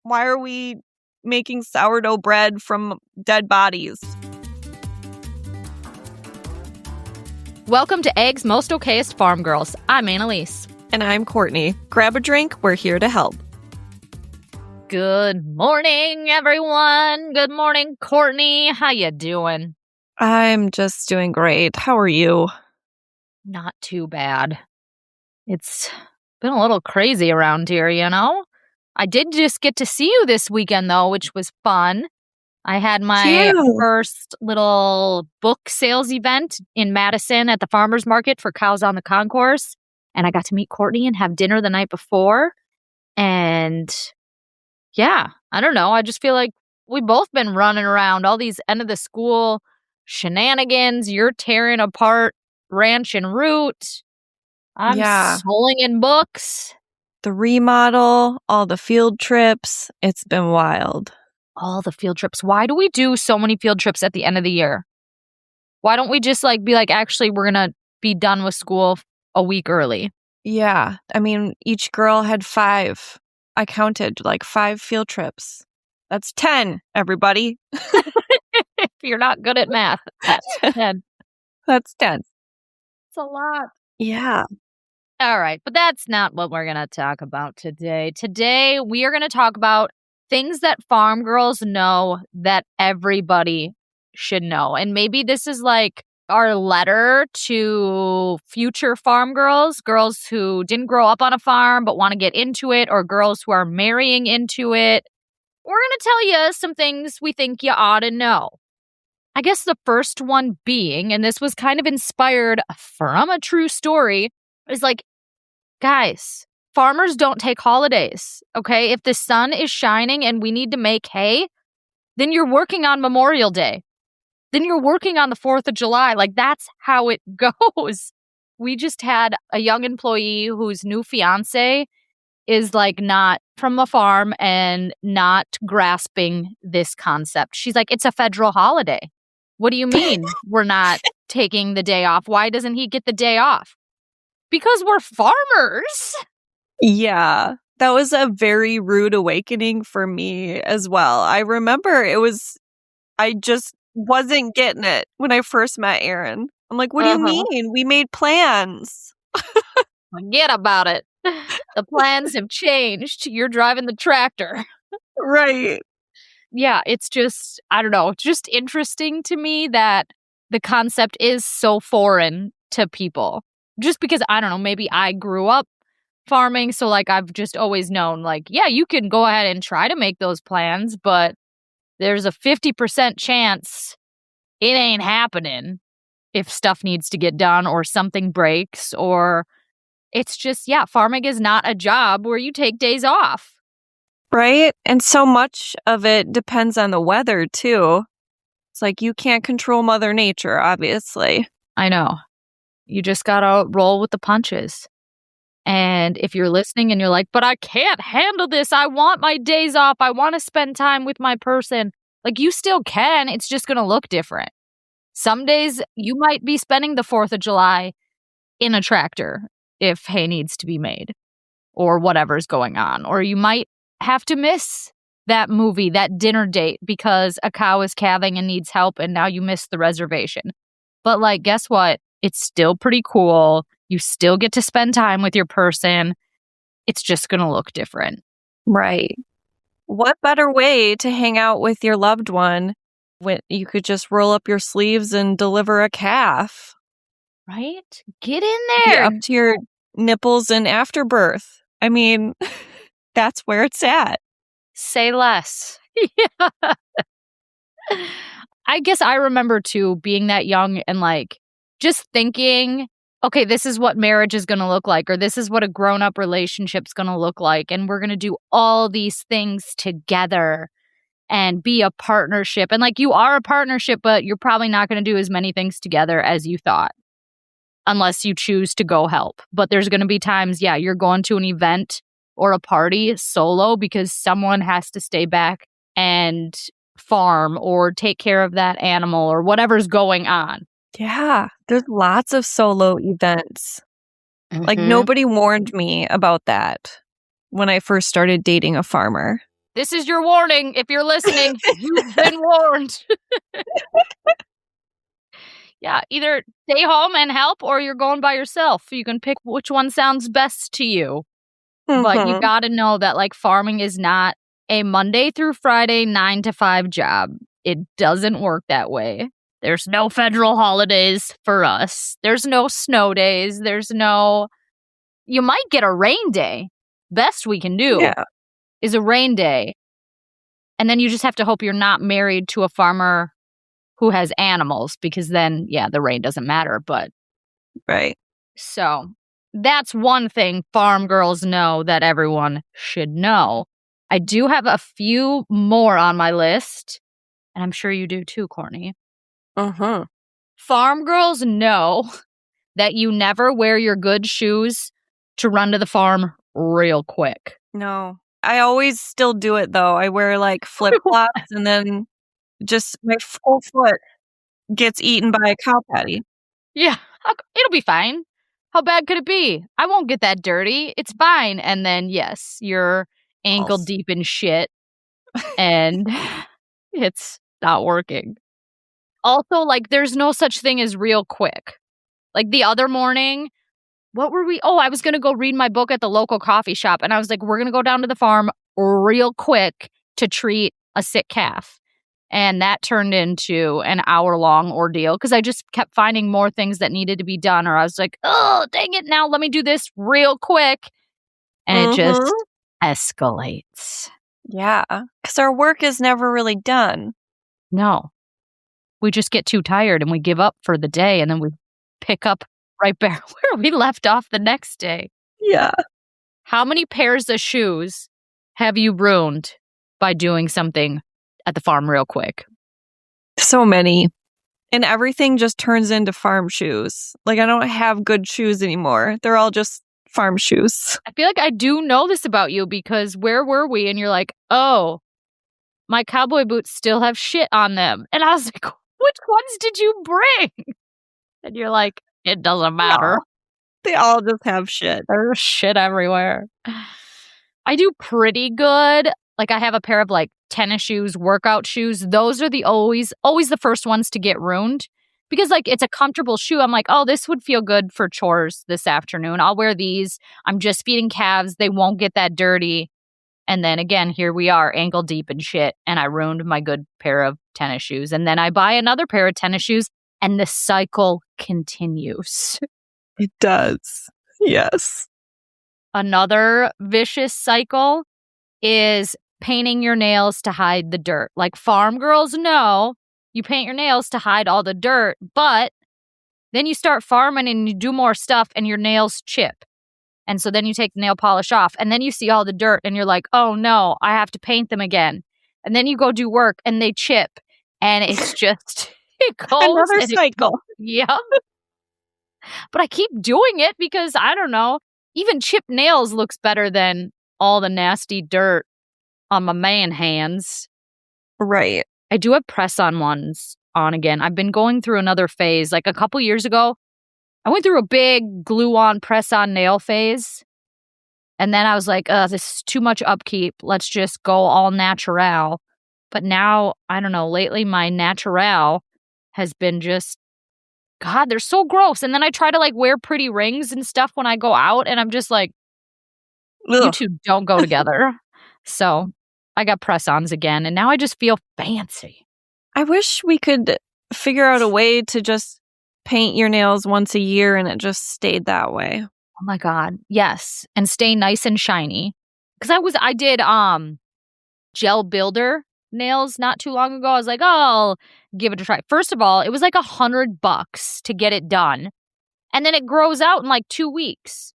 Why are we making sourdough bread from dead bodies? Welcome to Egg's Most Okayest Farm Girls. I'm Annaliese. And I'm Courtney. Grab a drink. We're here to help. Good morning, everyone. Good morning, Courtney. How you doing? I'm just doing great. How are you? Not too bad. It's been a little crazy around here, you know? I did just get to see you this weekend, though, which was fun. I had my first little book sales event in Madison at the farmer's market for Cows on the Concourse. And I got to meet Courtney and have dinner the night before. And yeah, I don't know. I just feel like we've both been running around all these end of the school shenanigans. You're tearing apart Ranch and Root. I'm souling in books. The remodel, all the field trips. It's been wild. All the field trips. Why do we do so many field trips at the end of the year? Why don't we just be like, actually, we're going to be done with school a week early? Yeah. I mean, each girl had 5. I counted 5 field trips. That's 10, everybody. If you're not good at math, that's 10. That's 10. It's a lot. Yeah. All right. But that's not what we're going to talk about today. Today, we are going to talk about things that farm girls know that everybody should know. And maybe this is like our letter to future farm girls who didn't grow up on a farm but want to get into it, or girls who are marrying into it. We're going to tell you some things we think you ought to know. I guess the first one being, and this was kind of inspired from a true story, is guys, farmers don't take holidays, okay? If the sun is shining and we need to make hay, then you're working on Memorial Day. Then you're working on the 4th of July. That's how it goes. We just had a young employee whose new fiance is not from a farm and not grasping this concept. She's like, it's a federal holiday. What do you mean we're not taking the day off? Why doesn't he get the day off? Because we're farmers. Yeah, that was a very rude awakening for me as well. I remember I just wasn't getting it when I first met Aaron. I'm like, what do you mean? We made plans. Forget about it. The plans have changed. You're driving the tractor. Right. Yeah, it's just, I don't know, just interesting to me that the concept is so foreign to people. Just because, I don't know, maybe I grew up farming, so I've just always known, yeah, you can go ahead and try to make those plans, but there's a 50% chance it ain't happening if stuff needs to get done or something breaks, or it's just, farming is not a job where you take days off. Right? And so much of it depends on the weather, too. It's you can't control Mother Nature, obviously. I know. You just gotta roll with the punches. And if you're listening and you're like, but I can't handle this. I want my days off. I want to spend time with my person. You still can. It's just gonna look different. Some days you might be spending the 4th of July in a tractor if hay needs to be made or whatever's going on. Or you might have to miss that movie, that dinner date, because a cow is calving and needs help and now you missed the reservation. But guess what? It's still pretty cool. You still get to spend time with your person. It's just going to look different. Right. What better way to hang out with your loved one when you could just roll up your sleeves and deliver a calf? Right? Get in there. Be up to your nipples in afterbirth. I mean, that's where it's at. Say less. Yeah. I guess I remember, too, being that young and just thinking, okay, this is what marriage is going to look like, or this is what a grown-up relationship's going to look like, and we're going to do all these things together and be a partnership. And you are a partnership, but you're probably not going to do as many things together as you thought, unless you choose to go help. But there's going to be times, you're going to an event or a party solo because someone has to stay back and farm or take care of that animal or whatever's going on. Yeah, there's lots of solo events. Nobody warned me about that when I first started dating a farmer. This is your warning. If you're listening, you've been warned. Yeah, either stay home and help or you're going by yourself. You can pick which one sounds best to you. But you Mhm. gotta know that, like, farming is not a Monday through Friday 9 to 5 job. It doesn't work that way. There's no federal holidays for us. There's no snow days. You might get a rain day. Best we can do Yeah, is a rain day. And then you just have to hope you're not married to a farmer who has animals, because then, yeah, the rain doesn't matter. But right. so that's one thing farm girls know that everyone should know. I do have a few more on my list, and I'm sure you do too, Courtney. Mhm. Farm girls know that you never wear your good shoes to run to the farm real quick. No. I always still do it, though. I wear, like, flip-flops, and then just my whole foot gets eaten by a cow patty. Yeah, it'll be fine. How bad could it be? I won't get that dirty. It's fine. And then, yes, you're ankle False. deep in shit and it's not working. Also, like, there's no such thing as real quick. Like, the other morning, what were we? Oh, I was going to go read my book at the local coffee shop. And I was like, we're going to go down to the farm real quick to treat a sick calf. And that turned into an hour-long ordeal because I just kept finding more things that needed to be done. Or I was like, oh, dang it, now let me do this real quick. And it Mhm. just escalates. Yeah, 'cause our work is never really done. No, we just get too tired and we give up for the day. And then we pick up right back where we left off the next day. Yeah. How many pairs of shoes have you ruined by doing something at the farm real quick? So many. And everything just turns into farm shoes. Like, I don't have good shoes anymore. They're all just farm shoes. I feel like I do know this about you because where were we? And you're like, oh, my cowboy boots still have shit on them. And I was like, which ones did you bring? And you're like, it doesn't matter. No, they all just have shit. There's shit everywhere. I do pretty good. Like, I have a pair of like tennis shoes, workout shoes. Those are the always the first ones to get ruined because like it's a comfortable shoe. I'm like, oh, this would feel good for chores this afternoon. I'll wear these. I'm just feeding calves. They won't get that dirty. And then again, here we are, ankle deep in shit. And I ruined my good pair of tennis shoes. And then I buy another pair of tennis shoes and the cycle continues. It does. Yes. Another vicious cycle is painting your nails to hide the dirt. Like, farm girls know you paint your nails to hide all the dirt, but then you start farming and you do more stuff and your nails chip. And so then you take the nail polish off and then you see all the dirt and you're like, oh no, I have to paint them again. And then you go do work and they chip and it's just, it goes. Another cycle. Yeah. But I keep doing it because I don't know, even chipped nails looks better than all the nasty dirt on my man hands. Right. I do have press-on ones on again. I've been going through another phase. Like a couple years ago, I went through a big glue-on press-on nail phase. And then I was like, this is too much upkeep. Let's just go all natural. But now, I don't know, lately my natural has been just, God, they're so gross. And then I try to like wear pretty rings and stuff when I go out. And I'm just like, you Ugh. two don't go together. So I got press-ons again. And now I just feel fancy. I wish we could figure out a way to just paint your nails once a year and it just stayed that way. Oh my God. Yes. And stay nice and shiny. Because I did gel builder nails not too long ago. I was like, oh, I'll give it a try. First of all, it was like $100 to get it done. And then it grows out in like 2 weeks.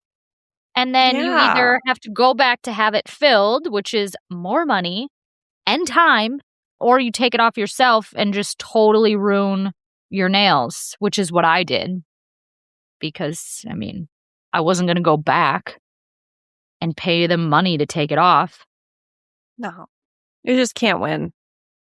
And then you Yeah. either have to go back to have it filled, which is more money and time, or you take it off yourself and just totally ruin your nails, which is what I did. Because, I mean, I wasn't going to go back and pay them money to take it off. No. You just can't win.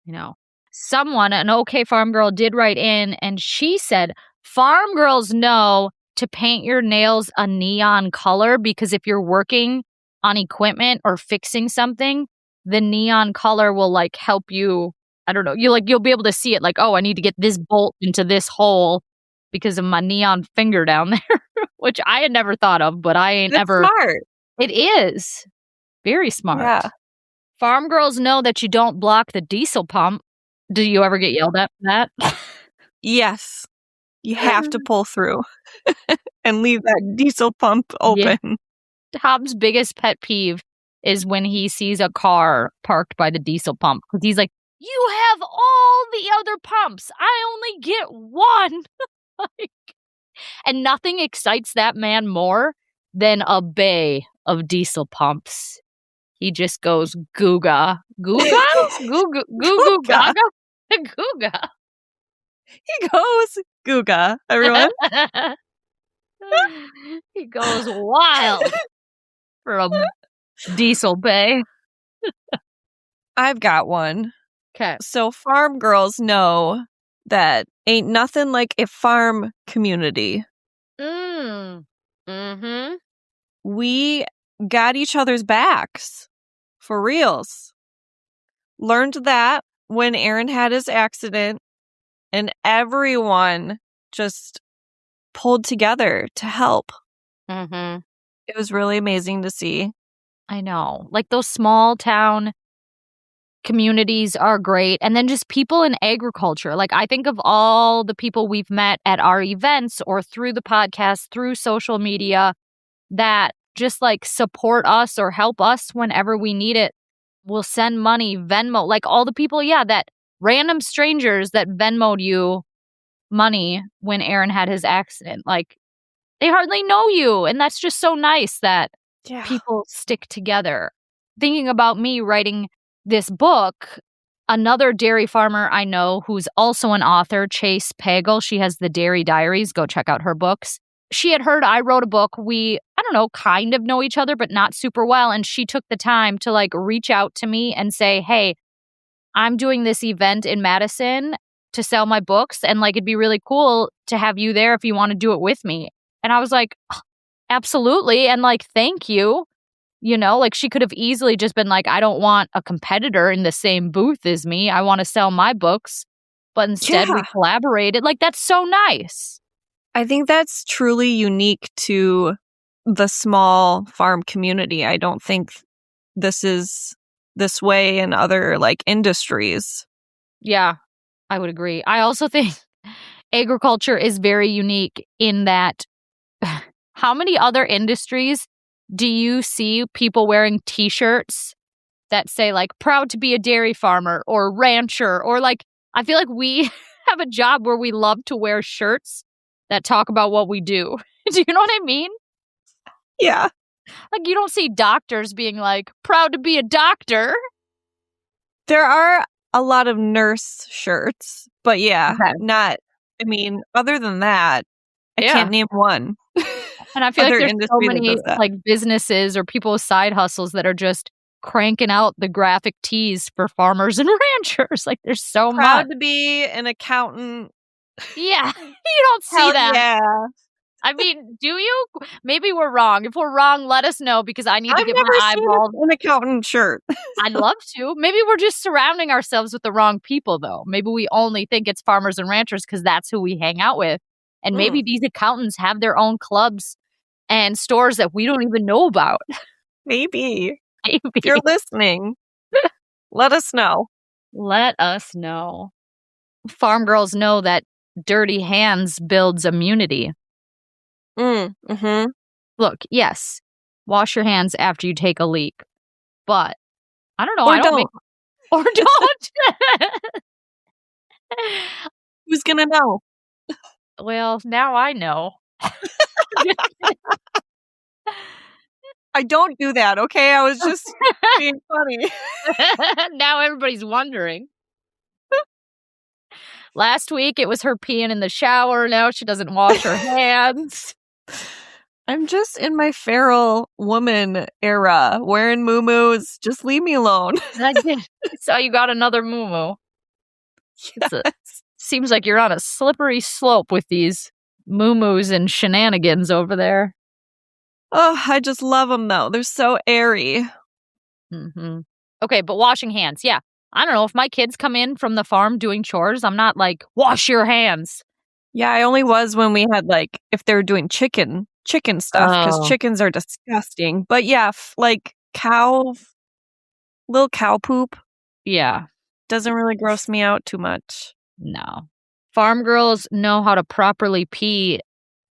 You know, someone, an OK Farm Girl, did write in and she said, farm girls know to paint your nails a neon color because if you're working on equipment or fixing something, the neon color will like help you. I don't know. You'll be able to see it like, oh, I need to get this bolt into this hole because of my neon finger down there, which I had never thought of, but I ain't That's ever. smart. It is very smart. Yeah. Farm girls know that you don't block the diesel pump. Do you ever get yelled at for that? Yes. You have to pull through and leave that diesel pump Yeah. open. Tom's biggest pet peeve is when he sees a car parked by the diesel pump because he's like, "You have all the other pumps. I only get one." Like, and nothing excites that man more than a bay of diesel pumps. He just goes googa. Googa? Goo goo goo goo Googa. gaga? Googa. He goes Googa, everyone. He goes wild for a diesel bay. I've got one. Okay. So farm girls know that ain't nothing like a farm community. Mm-hmm. We got each other's backs. For reals. Learned that when Aaron had his accident and everyone just pulled together to help. Mm-hmm. It was really amazing to see. I know. Like those small town communities are great. And then just people in agriculture. Like I think of all the people we've met at our events or through the podcast, through social media that just like support us or help us whenever we need it. We'll send money, Venmo, like all the people, that random strangers that Venmo'd you money when Aaron had his accident. Like they hardly know you. And that's just so nice that people stick together. Thinking about me writing this book, another dairy farmer I know who's also an author, Chase Pagel, she has the Dairy Diaries. Go check out her books. She had heard I wrote a book. We, I don't know, kind of know each other, but not super well. And she took the time to like reach out to me and say, hey, I'm doing this event in Madison to sell my books. And like, it'd be really cool to have you there if you want to do it with me. And I was like, absolutely. And like, thank you. You know, like she could have easily just been like, I don't want a competitor in the same booth as me. I want to sell my books. But instead we collaborated. Like, that's so nice. I think that's truly unique to the small farm community. I don't think this is this way in other like industries. Yeah, I would agree. I also think agriculture is very unique in that how many other industries do you see people wearing t-shirts that say like proud to be a dairy farmer or rancher, or like I feel like we have a job where we love to wear shirts that talk about what we do. Do you know what I mean? Yeah. Like you don't see doctors being like proud to be a doctor. There are a lot of nurse shirts, but not, I mean, other than that, I can't name one. And I feel like there's so many like businesses or people with side hustles that are just cranking out the graphic tees for farmers and ranchers. Like there's so much. Proud to be an accountant. Yeah, you don't see that. Yeah. I mean, do you? Maybe we're wrong. If we're wrong, let us know because I need to get my eyeballs. An accountant shirt. I'd love to. Maybe we're just surrounding ourselves with the wrong people, though. Maybe we only think it's farmers and ranchers because that's who we hang out with. And maybe these accountants have their own clubs and stores that we don't even know about. Maybe. If you're listening, let us know. Let us know. Farm girls know that dirty hands builds immunity. Mm-hmm. Look, yes, wash your hands after you take a leak. But I don't know. Or don't. Or don't. Who's going to know? Well, now I know. I don't do that, okay? I was just being funny. Now everybody's wondering. Last week, it was her peeing in the shower. Now she doesn't wash her hands. I'm just in my feral woman era, wearing muumuus. Just leave me alone. So you got another muumuu. Yes. Seems like you're on a slippery slope with these muumuus and shenanigans over there. Oh, I just love them, though. They're so airy. Mm-hmm. Okay, but washing hands, yeah. I don't know, if my kids come in from the farm doing chores, I'm not like, "Wash your hands." Yeah, I only was when we had, like, if they were doing chicken stuff, because Oh. chickens are disgusting. But yeah, like, little cow poop Yeah, doesn't really gross me out too much. no. Farm girls know how to properly pee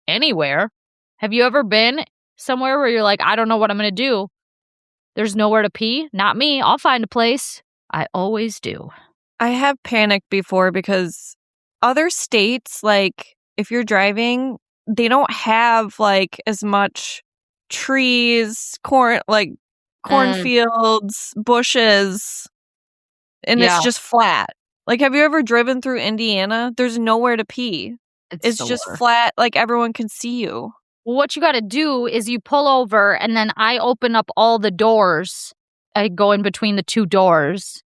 anywhere. Have you ever been somewhere where you're like, "I don't know what I'm gonna do. There's nowhere to pee?" Not me, I'll find a place. I always do. I have panicked before because other states, like, if you're driving, they don't have, like, as much trees, Mm, cornfields, bushes, and it's yeah, just flat. Like, have you ever driven through Indiana? There's nowhere to pee. it's It's the just worst. flat, like, everyone can see you. Well, what you gotta do is you pull over, and then I open up all the doors. I go in between the 2 doors,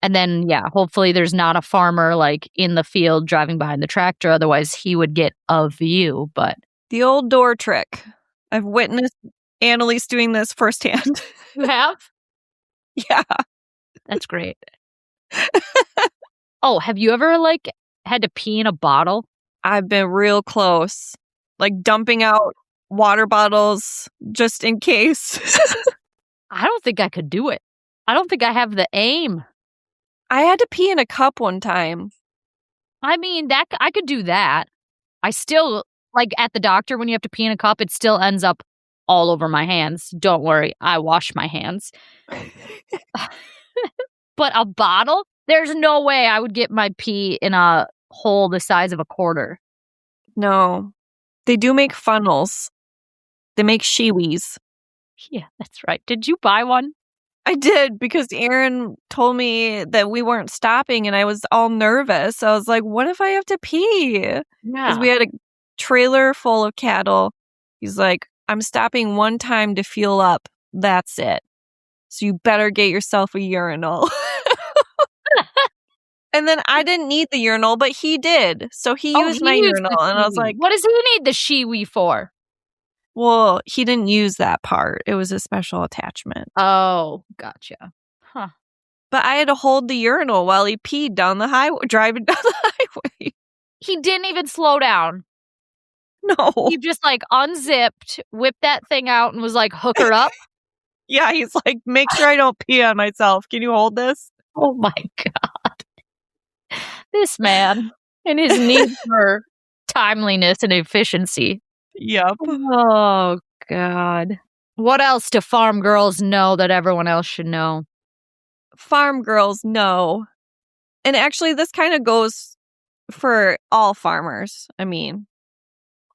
and then, yeah, hopefully there's not a farmer, like, in the field driving behind the tractor, otherwise he would get a view, but The old door trick. I've witnessed Annaliese doing this firsthand. you have? Yeah. That's great. Oh, have you ever, like, had to pee in a bottle? I've been real close, like, dumping out water bottles just in case. I don't think I could do it. I don't think I have the aim. I had to pee in a cup one time. I mean, that I could do that. I still like, at the doctor, when you have to pee in a cup, it still ends up all over my hands. Don't worry, I wash my hands. But a bottle? There's no way I would get my pee in a hole the size of a quarter. No. They do make funnels. They make shiwis. Yeah, that's right. Did you buy one? I did because Aaron told me that we weren't stopping and I was all nervous. I was like, what if I have to pee? Because Yeah. we had a trailer full of cattle. He's like, I'm stopping one time to fuel up. That's it. So you better get yourself a urinal. And then I didn't need the urinal, but he did. So he Oh, he used my used urinal the and I was Shiwi. like, What does he need the Shiwi for? well, he didn't use that part. It was a special attachment. Oh, gotcha. Huh. But I had to hold the urinal while he peed down the highway, driving down the highway. He didn't even slow down. No. He just, like, unzipped, whipped that thing out, and was like, "Hook her up." Yeah, he's like, make sure I don't pee on myself. Can you hold this? Oh my god. This man and his need for timeliness and efficiency. Yep. Oh god. What else do farm girls know that everyone else should know? Farm girls know. And actually, this kind of goes for all farmers. I mean,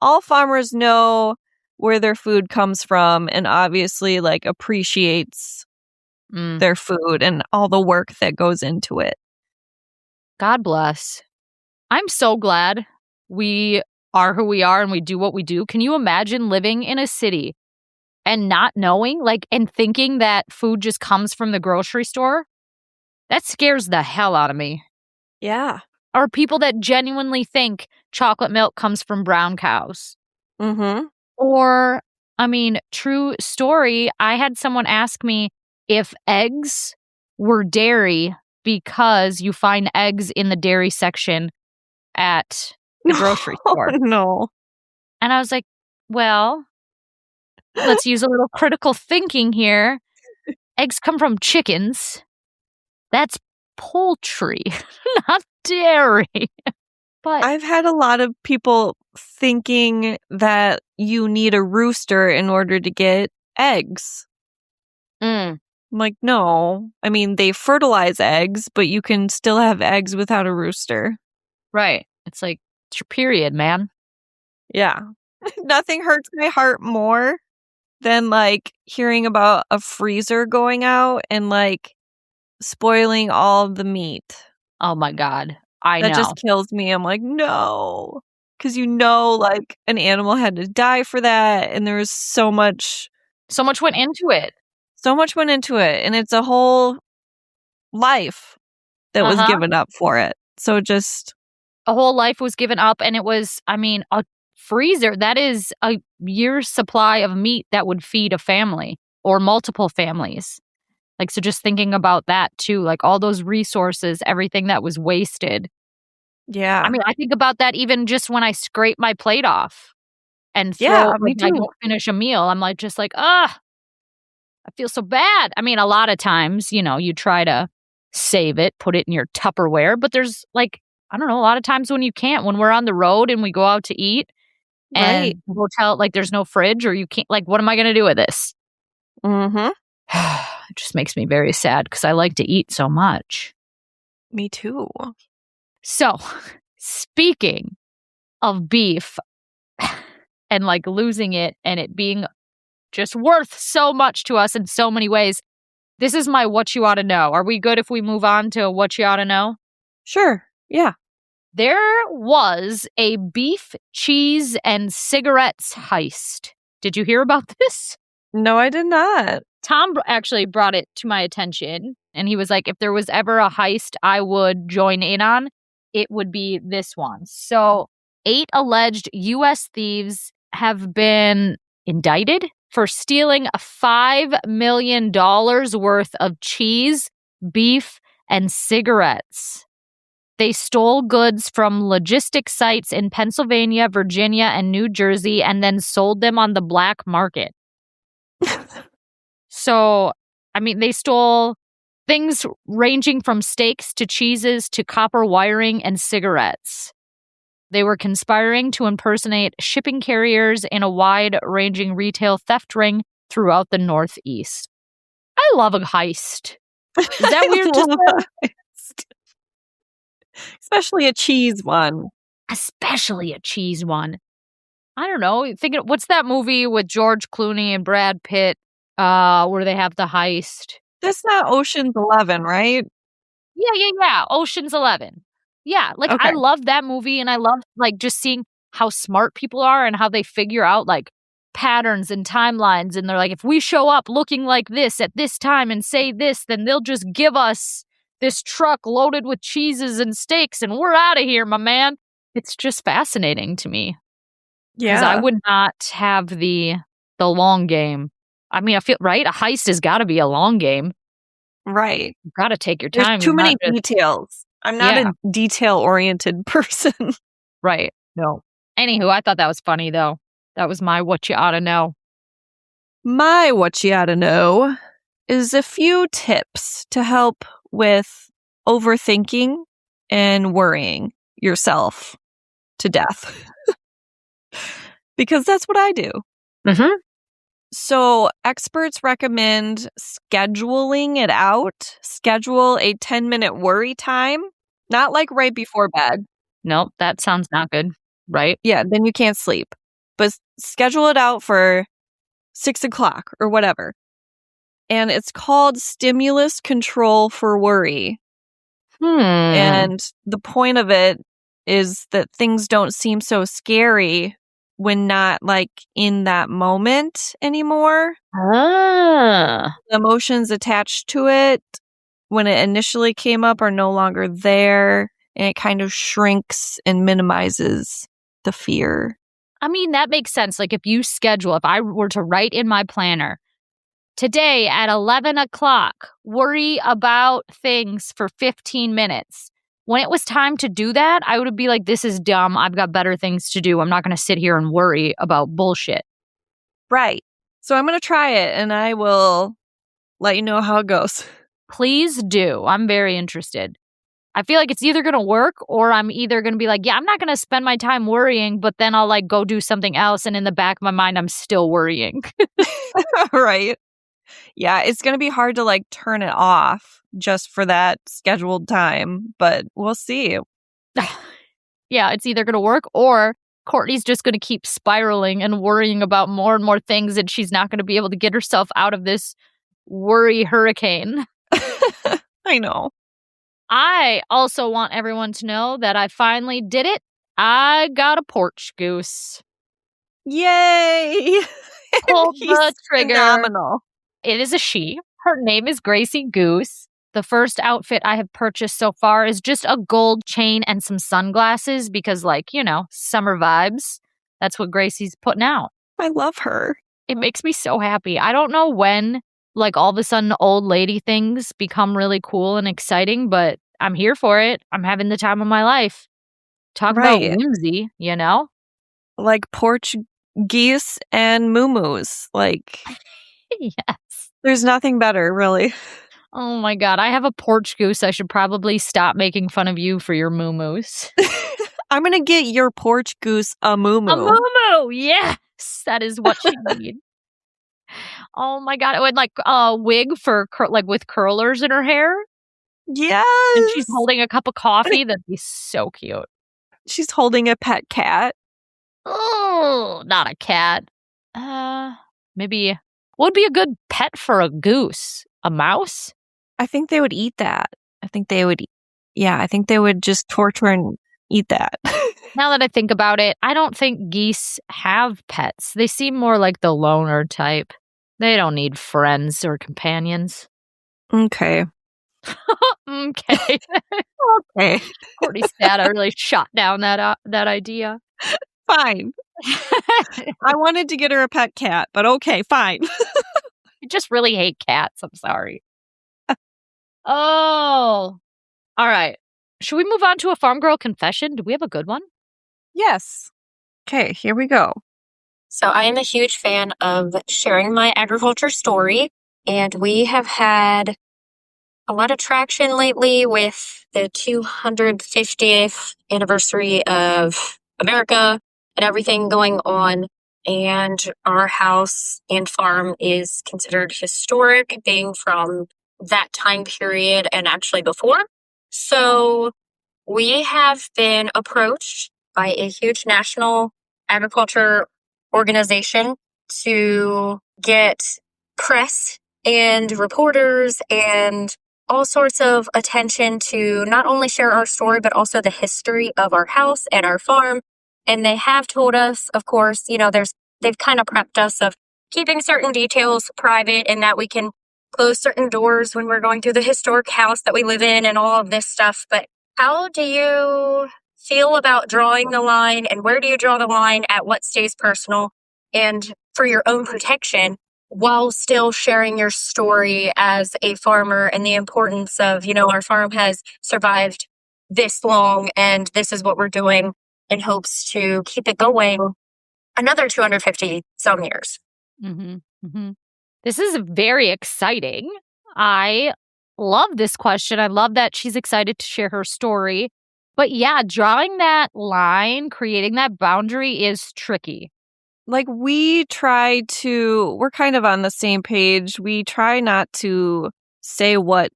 all farmers know where their food comes from and obviously, like, appreciates Mm, their food and all the work that goes into it. God bless. I'm so glad we are who we are and we do what we do. Can you imagine living in a city and not knowing, like, and thinking that food just comes from the grocery store? That scares the hell out of me. Yeah. Or people that genuinely think chocolate milk comes from brown cows. Mm-hmm. Or, I mean, true story, I had someone ask me if eggs were dairy because you find eggs in the dairy section at the grocery store. No. And I was like, well, let's use a little critical thinking here. Eggs come from chickens. That's poultry, not dairy. But I've had a lot of people thinking that you need a rooster in order to get eggs. mm, I'm like, no. I mean, they fertilize eggs, but you can still have eggs without a rooster. right. It's like, it's your period, man. Yeah. Nothing hurts my heart more than, like, hearing about a freezer going out and, like, spoiling all of the meat. Oh my God. I That know. just kills me. I'm like, no. Because like, an animal had to die for that, and there was so much Went into it. went into it, and it's a whole life that was Uh-huh. given up for it. So just A whole life was given up, and it was, I mean, a freezer, that is a year's supply of meat that would feed a family or multiple families. Like, so just thinking about that too, like all those resources, everything that was wasted. Yeah. I mean, I think about that even just when I scrape my plate off and Yeah, throw, like, me I too. don't finish a meal. I'm like, just like, ah, I feel so bad. I mean, a lot of times, you try to save it, put it in your Tupperware, but there's like, I don't know, a lot of times when you can't, when we're on the road and we go out to eat Right. and the hotel, like, there's no fridge or you can't, like, what am I going to do with this? Mhm. It just makes me very sad because I like to eat so much. Me too. So, speaking of beef and like losing it and it being just worth so much to us in so many ways, this is my what you ought to know. Are we good if we move on to what you ought to know? Sure. Yeah. There was a beef, cheese, and cigarettes heist. Did you hear about this? No, I did not. Tom actually brought it to my attention, and he was like, if there was ever a heist I would join in on, it would be this one. So, 8 alleged U.S. thieves have been indicted for stealing $5 million worth of cheese, beef, and cigarettes. They stole goods from logistics sites in Pennsylvania, Virginia, and New Jersey, and then sold them on the black market. So, I mean, they stole things ranging from steaks to cheeses to copper wiring and cigarettes. They were conspiring to impersonate shipping carriers in a wide-ranging retail theft ring throughout the Northeast. I love a heist. Is that I weird to love say? heist. Especially a cheese one. Especially a cheese one. I don't know. Thinking, what's that movie with George Clooney and Brad Pitt, where they have the heist? That's not Ocean's 11, right? Yeah. Ocean's 11. Yeah, like, I Okay. love that movie, and I love, like, just seeing how smart people are and how they figure out, like, patterns and timelines, and they're like, "If we show up looking like this at this time and say this, then they'll just give us this truck loaded with cheeses and steaks, and we're outta here, my man." It's just fascinating to me. 'Cause I Yeah. would not have the long game. I mean, I feel right? A heist has gotta be a long game. Right. You've gotta take your There's time, too you're not many just details. I'm not yeah, a detail-oriented person. right, no. Anywho, I thought that was funny, though. That was my what you oughta know. My what you oughta know is a few tips to help with overthinking and worrying yourself to death. Because that's what I do. Mhm. So, experts recommend scheduling it out. Schedule a 10-minute worry time, not like right before bed. Nope, that sounds not good, right? Yeah, then you can't sleep. But schedule it out for 6 o'clock or whatever. And it's called stimulus control for worry. Hmm. And the point of it is that things don't seem so scary when not like in that moment anymore. Ah. The emotions attached to it when it initially came up are no longer there, and it kind of shrinks and minimizes the fear. I mean, that makes sense, like, if you schedule if I were to write in my planner, "Today at 11 o'clock, worry about things for 15 minutes." When it was time to do that, I would be like, "This is dumb. I've got better things to do. I'm not gonna sit here and worry about bullshit." Right. So I'm going to try it and I will let you know how it goes. Please do. I'm very interested. I feel like it's either gonna work or I'm either gonna be like, "Yeah, I'm not gonna spend my time worrying," but then I'll, like, go do something else, and in the back of my mind, I'm still worrying. Right. Yeah, it's going to be hard to like turn it off just for that scheduled time, but we'll see. Yeah, it's either gonna work or Courtney's just gonna keep spiraling and worrying about more and more things, and she's not gonna be able to get herself out of this worry hurricane. I know. I also want everyone to know that I finally did it. I got a porch goose. Yay! Pulled He's the trigger. phenomenal. It is a she. Her name is Gracie Goose. The first outfit I have purchased so far is just a gold chain and some sunglasses because, like, summer vibes. That's what Gracie's putting out. I love her. It makes me so happy. I don't know when like all of a sudden old lady things become really cool and exciting, but I'm here for it. I'm having the time of my life. Talk about Right. whimsy, you know? Like porch geese and moo-moos. Like, Yes. there's nothing better, really. Oh my god, I have a porch goose. I should probably stop making fun of you for your moo-moos. I'm gonna get your porch goose a A moo-moo. moo-moo! Yes! That is what she needs. Oh my god, and like a wig for like with curlers in her hair, and she's Yes! holding a cup of coffee. That'd be so cute. She's holding a pet cat. Oh, not a cat. Maybe what would be a good pet for a goose? A mouse? I think they would eat that. I think they would yeah, I think they would just torture and eat that. Now that I think about it, I don't think geese have pets. They seem more like the loner type. They don't need friends or companions. Okay. Okay. Okay. Courtney's dad, I really shot down that idea. Fine. I wanted to get her a pet cat, but okay, fine. I just really hate cats. I'm sorry. Oh, all right. Should we move on to a farm girl confession? Do we have a good one? Yes. Okay, here we go. So I am a huge fan of sharing my agriculture story, and we have had a lot of traction lately with the 250th anniversary of America and everything going on. And our house and farm is considered historic, being from that time period and actually before. So we have been approached by a huge national agriculture organization to get press and reporters and all sorts of attention to not only share our story, but also the history of our house and our farm. And they have told us, of course, they've kind of prepped us of keeping certain details private and that we can close certain doors when we're going through the historic house that we live in and all of this stuff. But how do you feel about drawing the line, and where do you draw the line at what stays personal and for your own protection while still sharing your story as a farmer and the importance of, our farm has survived this long and this is what we're doing in hopes to keep it going another 250 some years? Mm-hmm. Mm-hmm. This is very exciting. I love this question. I love that she's excited to share her story. But yeah, drawing that line, creating that boundary is tricky. Like we're kind of on the same page. We try not to say what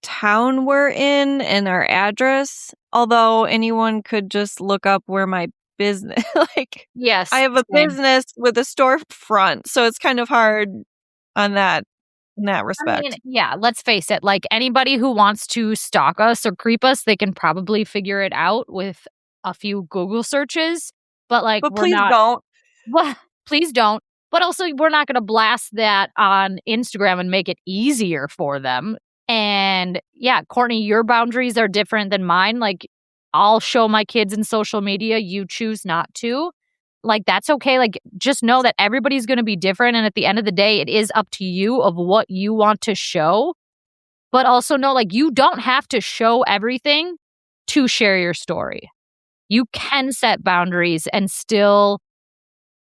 town we're in and our address, although anyone could just look up where my business, like, Yes. I have a business with a storefront, so it's kind of hard on that, in that respect. I mean, yeah, let's face it. Like anybody who wants to stalk us or creep us, they can probably figure it out with a few Google searches. But like, But we're please not. don't. Well, please don't. But also, we're not going to blast that on Instagram and make it easier for them. And yeah, Courtney, your boundaries are different than mine. Like, I'll show my kids in social media. You choose not to. Like, that's okay. Like, just know that everybody's going to be different. And at the end of the day, it is up to you of what you want to show. But also know, like, you don't have to show everything to share your story. You can set boundaries and still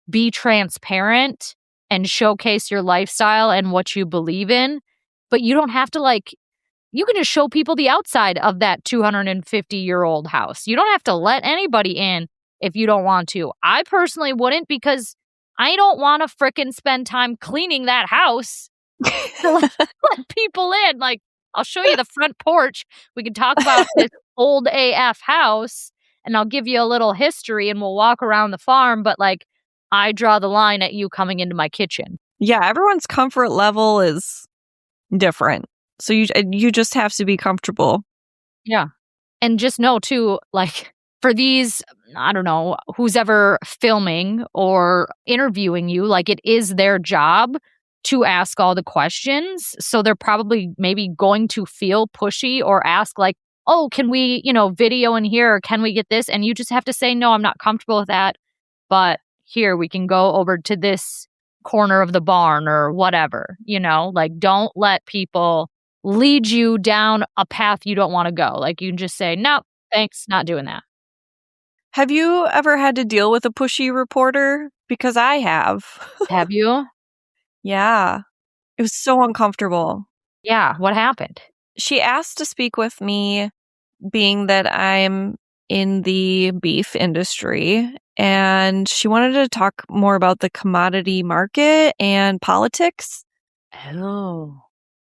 be transparent and showcase your lifestyle and what you believe in. But you don't have to, like, you can just show people the outside of that 250-year-old house. You don't have to let anybody in if you don't want to. I personally wouldn't, because I don't want to frickin' spend time cleaning that house to let people in. Like, I'll show you the front porch. We can talk about this old AF house, and I'll give you a little history, and we'll walk around the farm. But, like, I draw the line at you coming into my kitchen. Yeah, everyone's comfort level is different. So you just have to be comfortable. Yeah. And just know too, like, for these, I don't know, who's ever filming or interviewing you, like, it is their job to ask all the questions. So they're probably maybe going to feel pushy or ask like, oh, can we, video in here? Or can we get this? And you just have to say, no, I'm not comfortable with that. But here we can go over to this corner of the barn or whatever, like don't let people lead you down a path you don't want to go. Like you can just say, no, thanks, not doing that. Have you ever had to deal with a pushy reporter? Because I have. Have you? Yeah. It was so uncomfortable. Yeah. What happened? She asked to speak with me, being that I'm in the beef industry, and she wanted to talk more about the commodity market and politics. Oh.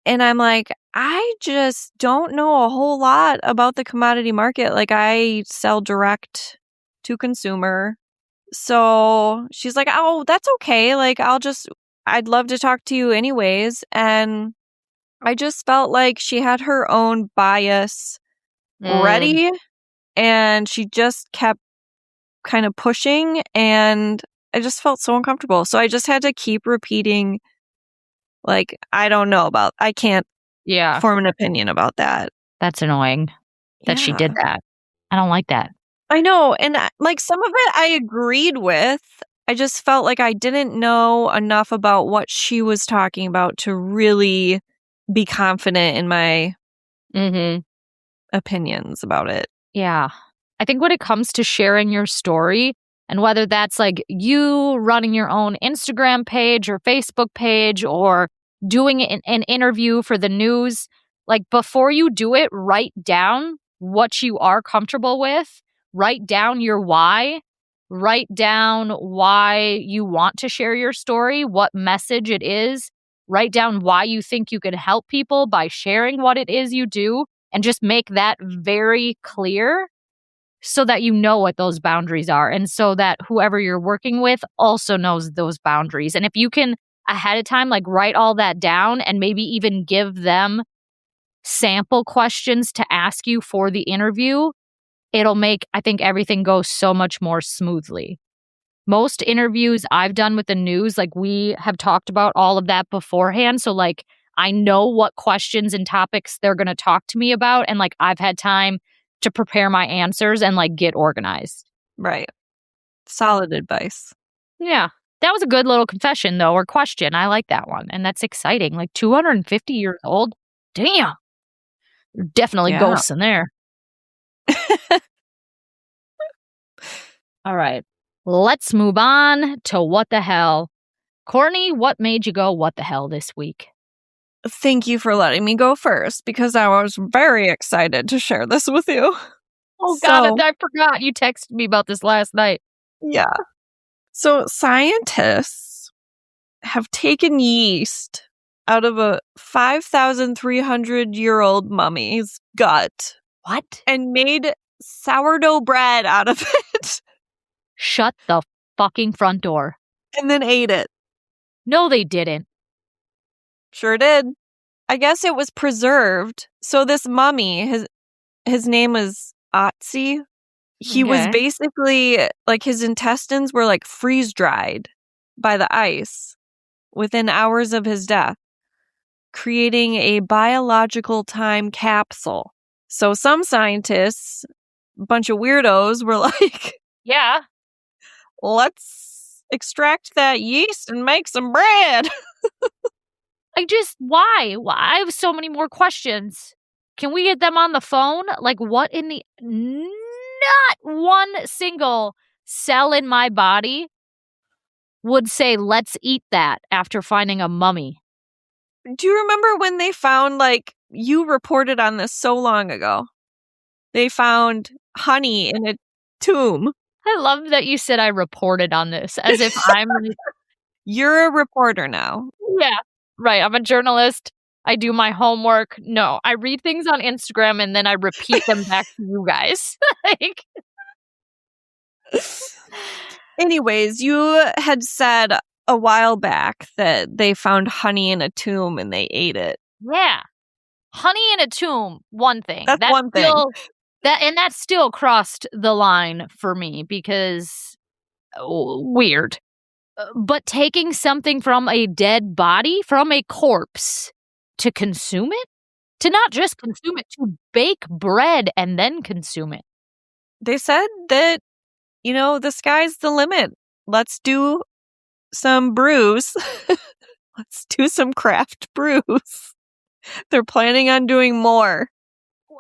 And I'm like, I just don't know a whole lot about the commodity market. Like, I sell direct to consumer. So she's like, oh, that's okay. Like, I'd love to talk to you anyways. And I just felt like she had her own bias ready, and she just kept kind of pushing, and I just felt so uncomfortable. So I just had to keep repeating, like, I can't form an opinion about that. That's annoying that she did that. I don't like that. I know. And like some of it I agreed with. I just felt like I didn't know enough about what she was talking about to really be confident in my opinions about it. Yeah. I think when it comes to sharing your story, and whether that's like you running your own Instagram page or Facebook page or doing an interview for the news, like before you do it, write down what you are comfortable with, write down your why, write down why you want to share your story, what message it is, write down why you think you can help people by sharing what it is you do, and just make that very clear so that you know what those boundaries are, and so that whoever you're working with also knows those boundaries. And if you can ahead of time, like write all that down and maybe even give them sample questions to ask you for the interview, it'll make, I think, everything go so much more smoothly. Most interviews I've done with the news, like we have talked about all of that beforehand. So like I know what questions and topics they're going to talk to me about. And like I've had time to prepare my answers and like get organized. Right. Solid advice. Yeah. That was a good little confession though, or question. I like that one. And that's exciting. Like 250 years old. Damn. You're definitely ghosts in there. All right. Let's move on to what the hell. Courtney, what made you go what the hell this week? Thank you for letting me go first, because I was very excited to share this with you. Oh, God, I forgot. You texted me about this last night. Yeah. So scientists have taken yeast out of a 5,300-year-old mummy's gut. What? And made sourdough bread out of it. Shut the fucking front door. And then ate it. No, they didn't. Sure did. I guess it was preserved. So this mummy, his name was Otzi. He was basically, like, his intestines were like freeze dried by the ice within hours of his death, creating a biological time capsule. So some scientists, a bunch of weirdos, were like, yeah, let's extract that yeast and make some bread. Why? I have so many more questions. Can we get them on the phone? Like, what in the... Not one single cell in my body would say, let's eat that after finding a mummy. Do you remember when they found, like, you reported on this so long ago? They found honey in a tomb. I love that you said I reported on this, as if I'm... You're a reporter now. Yeah, right. I'm a journalist. I do my homework. No, I read things on Instagram and then I repeat them back to you guys. Like... Anyways, you had said a while back that they found honey in a tomb and they ate it. Yeah. Honey in a tomb, one thing. That's one thing. That still crossed the line for me because weird. But taking something from a dead body, from a corpse, to consume it? To not just consume it, to bake bread and then consume it. They said that, the sky's the limit. Let's do some brews. Let's do some craft brews. They're planning on doing more.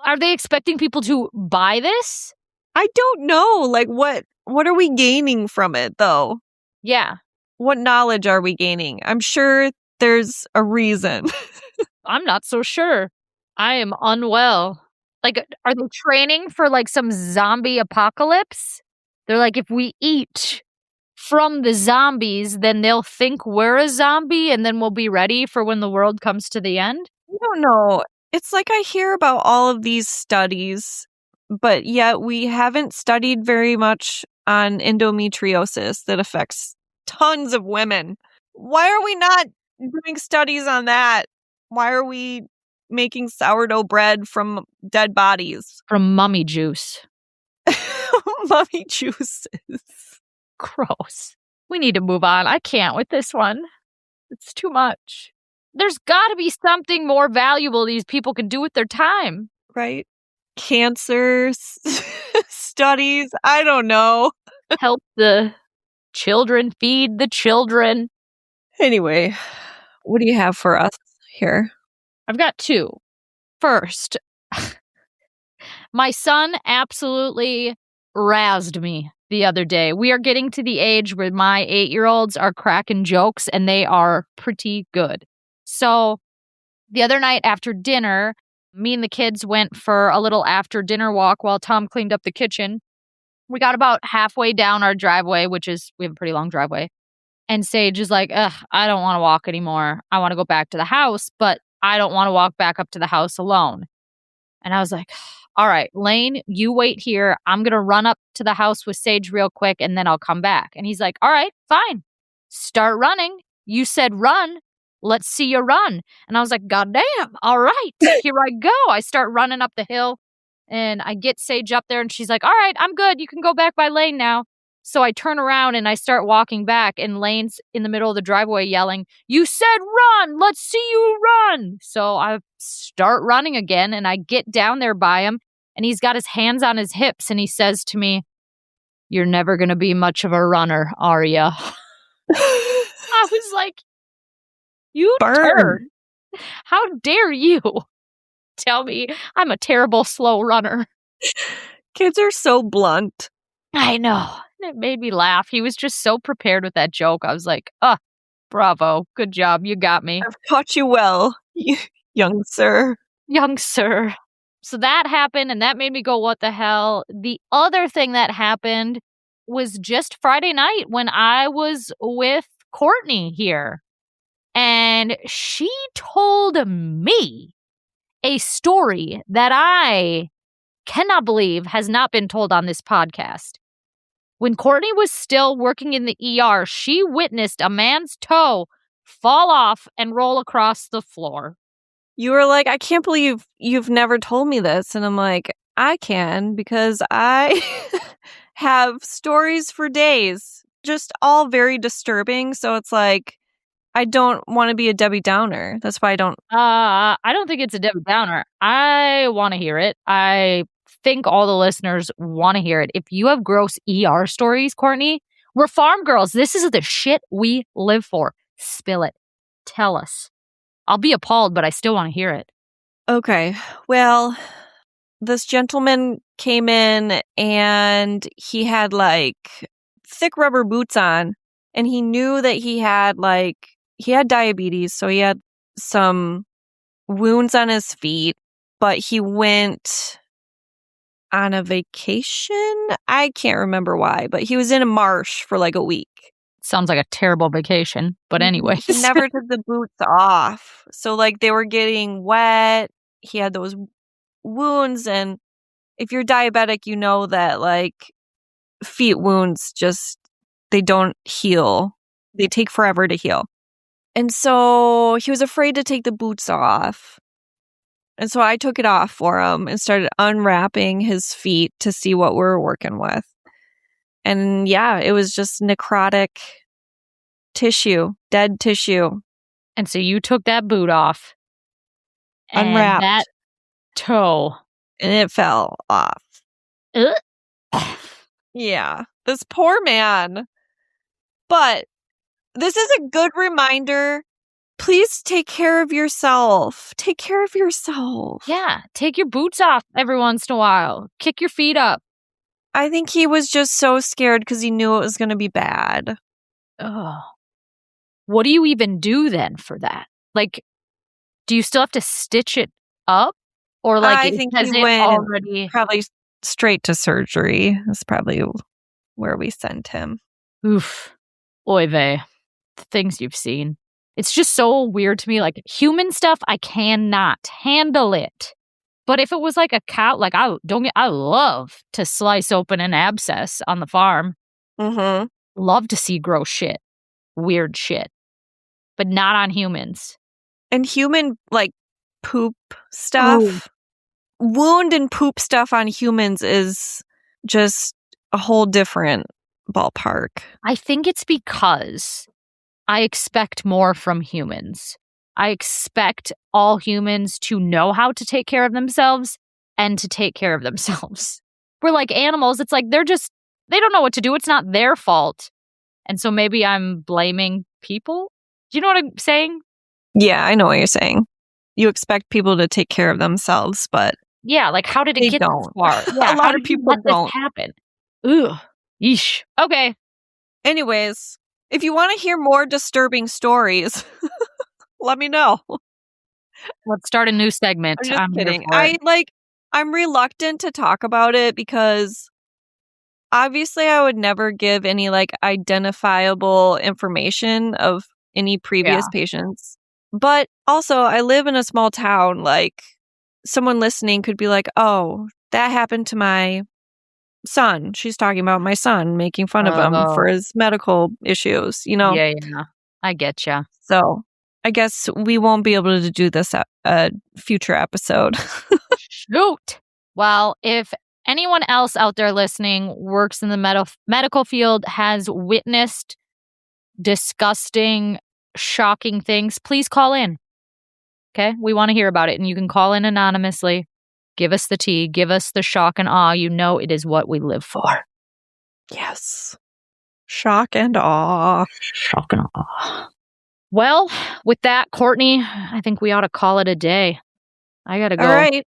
Are they expecting people to buy this? I don't know. Like, what are we gaining from it, though? Yeah. What knowledge are we gaining? I'm sure there's a reason. I'm not so sure. I am unwell. Like, are they training for like some zombie apocalypse? They're like, if we eat from the zombies, then they'll think we're a zombie and then we'll be ready for when the world comes to the end. I don't know. It's like I hear about all of these studies, but yet we haven't studied very much on endometriosis that affects tons of women. Why are we not doing studies on that? Why are we making sourdough bread from dead bodies? From mummy juice. Mummy juices. Gross. We need to move on. I can't with this one. It's too much. There's got to be something more valuable these people can do with their time. Right? Cancer studies. I don't know. Help the children, feed the children. Anyway, what do you have for us here? I've got two. First, my son absolutely razzed me the other day. We are getting to the age where my 8-year-olds are cracking jokes, and they are pretty good. So the other night after dinner, me and the kids went for a little after dinner walk while Tom cleaned up the kitchen. We got about halfway down our driveway, we have a pretty long driveway. And Sage is like, ugh, I don't want to walk anymore. I want to go back to the house, but I don't want to walk back up to the house alone. And I was like, all right, Lane, you wait here. I'm going to run up to the house with Sage real quick and then I'll come back. And he's like, all right, fine. Start running. You said run. Let's see you run. And I was like, God damn. All right, here I go. I start running up the hill and I get Sage up there and she's like, all right, I'm good. You can go back by Lane now. So I turn around and I start walking back and Lane's in the middle of the driveway yelling, you said run, let's see you run. So I start running again and I get down there by him and he's got his hands on his hips and he says to me, you're never going to be much of a runner, are ya? I was like, you turd. How dare you tell me I'm a terrible slow runner? Kids are so blunt. I know. It made me laugh. He was just so prepared with that joke. I was like, bravo. Good job. You got me. I've caught you well, young sir. Young sir. So that happened, and that made me go, what the hell? The other thing that happened was just Friday night when I was with Courtney here. And she told me a story that I cannot believe has not been told on this podcast. When Courtney was still working in the ER, she witnessed a man's toe fall off and roll across the floor. You were like, I can't believe you've never told me this. And I'm like, I can because I have stories for days, just all very disturbing. So it's like, I don't want to be a Debbie Downer. That's why I don't. I don't think it's a Debbie Downer. I want to hear it. I think all the listeners want to hear it. If you have gross ER stories, Courtney, we're farm girls. This is the shit we live for. Spill it. Tell us. I'll be appalled, but I still want to hear it. Okay. Well, this gentleman came in and he had like thick rubber boots on and he knew that he had diabetes. So he had some wounds on his feet, but he went on a vacation. I can't remember why, but he was in a marsh for like a week. Sounds like a terrible vacation, but anyways. He never took the boots off. So like they were getting wet. He had those wounds. And if you're diabetic, you know that like feet wounds they don't heal. They take forever to heal. And so he was afraid to take the boots off. And so I took it off for him and started unwrapping his feet to see what we were working with. And yeah, it was just necrotic tissue, dead tissue. And so you took that boot off. Unwrapped. And that toe. And it fell off. Ugh. Yeah, this poor man. But This is a good reminder. Please take care of yourself. Take care of yourself. Yeah, take your boots off every once in a while. Kick your feet up. I think he was just so scared because he knew it was going to be bad. Ugh. What do you even do then for that? Like, do you still have to stitch it up? Or like, I think has he it went already... probably straight to surgery. That's probably where we sent him. Oof. Oy vey. The things you've seen. It's just so weird to me. Like, human stuff, I cannot handle it. But if it was like a cow, like, I love to slice open an abscess on the farm. Mm-hmm. Love to see gross shit. Weird shit. But not on humans. And human, like, poop stuff. Ooh. Wound and poop stuff on humans is just a whole different ballpark. I think it's because I expect more from humans. I expect all humans to know how to take care of themselves and to take care of themselves. We're like animals. It's like they don't know what to do. It's not their fault. And so maybe I'm blaming people. Do you know what I'm saying? Yeah, I know what you're saying. You expect people to take care of themselves, but yeah, like how did it they get don't. this far? Yeah, A lot of people let don't. this happen? Ugh. Yeesh. Okay. Anyways, if you want to hear more disturbing stories, let me know. Let's start a new segment. I'm just I'm here kidding. for it. I'm reluctant to talk about it because obviously I would never give any like identifiable information of any previous patients. But also I live in a small town. Like someone listening could be like, oh, that happened to my son. She's talking about my son, making fun of him for his medical issues, you know? Yeah. I get ya. So I guess we won't be able to do this at a future episode. Shoot. Well, if anyone else out there listening works in the medical field, has witnessed disgusting, shocking things, please call in. Okay? We want to hear about it. And you can call in anonymously. Give us the tea. Give us the shock and awe. You know it is what we live for. Yes. Shock and awe. Shock and awe. Well, with that, Courtney, I think we ought to call it a day. I gotta go. All right.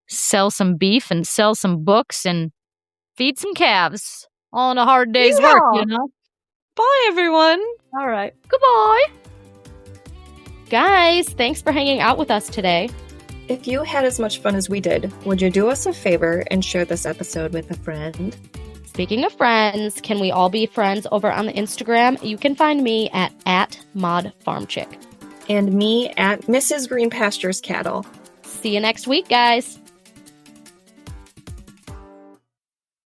Sell some beef and sell some books and feed some calves. All in a hard day's work, you know? Bye, everyone. All right. Goodbye. Guys, thanks for hanging out with us today. If you had as much fun as we did, would you do us a favor and share this episode with a friend? Speaking of friends, can we all be friends over on the Instagram? You can find me at @modfarmchick. And me at Mrs. Green Pastures Cattle. See you next week, guys.